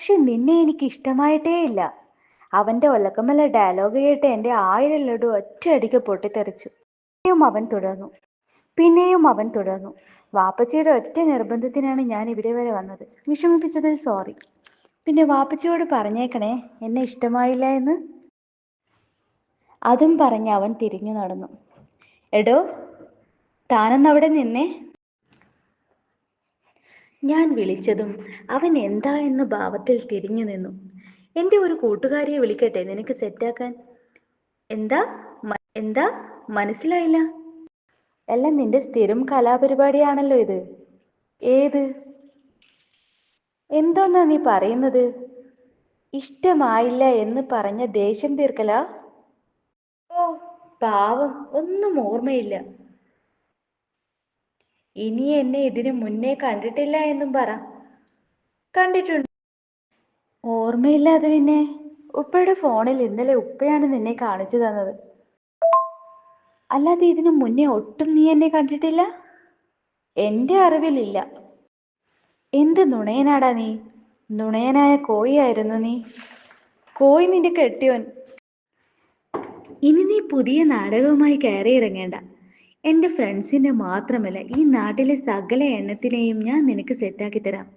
പക്ഷെ നിന്നെ എനിക്ക് ഇഷ്ടമായിട്ടേ ഇല്ല. അവന്റെ ഒലക്കമല്ല ഡയലോഗ് കേട്ട് എൻ്റെ 1000 ലഡു ഒറ്റയടിക്ക് പൊട്ടിത്തെറിച്ചു. പിന്നെയും അവൻ തുടർന്നു. വാപ്പച്ചിയുടെ ഒറ്റ നിർബന്ധത്തിനാണ് ഞാൻ ഇവിടെ വരെ വന്നത്. വിഷമിപ്പിച്ചതിൽ സോറി. പിന്നെ വാപ്പച്ചിയോട് പറഞ്ഞേക്കണേ എന്നെ ഇഷ്ടമായില്ല എന്ന്. അതും പറഞ്ഞ് അവൻ തിരിഞ്ഞു നടന്നു. എടോ, താനൊന്നവിടെ നിന്നേ. ഞാൻ വിളിച്ചതും അവൻ എന്താ എന്ന ഭാവത്തിൽ തിരിഞ്ഞു നിന്നു. എൻ്റെ ഒരു കൂട്ടുകാരിയെ വിളിക്കട്ടെ നിനക്ക് സെറ്റാക്കാൻ? എന്താ മനസ്സിലായില്ല? എല്ലാം നിന്റെ സ്ഥിരം കലാപരിപാടിയാണല്ലോ ഇത്. ഏത്? എന്തോന്നാ നീ പറയുന്നത്? ഇഷ്ടമായില്ല എന്ന് പറഞ്ഞ ദേഷ്യം തീർക്കലാ? ഓ പാവം, ഒന്നും ഓർമ്മയില്ല. ഇനി എന്നെ ഇതിനു മുന്നേ കണ്ടിട്ടില്ല എന്നും പറ. കണ്ടിട്ടുണ്ട്. ഓർമ്മയില്ലാതെ പിന്നെ? ഉപ്പയുടെ ഫോണിൽ ഇന്നലെ ഉപ്പയാണ് നിന്നെ കാണിച്ചു തന്നത്. അല്ലാതെ ഇതിനു മുന്നേ ഒട്ടും നീ എന്നെ കണ്ടിട്ടില്ല? എൻ്റെ അറിവിലില്ല. എന്ത് നുണയനാടാ നീ! നുണയനായ കോഴിയായിരുന്നു നീ. കോഴി നിന്റെ കെട്ടിയോൻ. ഇനി നീ പുതിയ നാടകവുമായി കയറിയിറങ്ങേണ്ട. എൻ്റെ ഫ്രണ്ട്സിൻ്റെ മാത്രമല്ല ഈ നാട്ടിലെ സകല എണ്ണത്തിനെയും ഞാൻ നിനക്ക് സെറ്റാക്കി തരാം.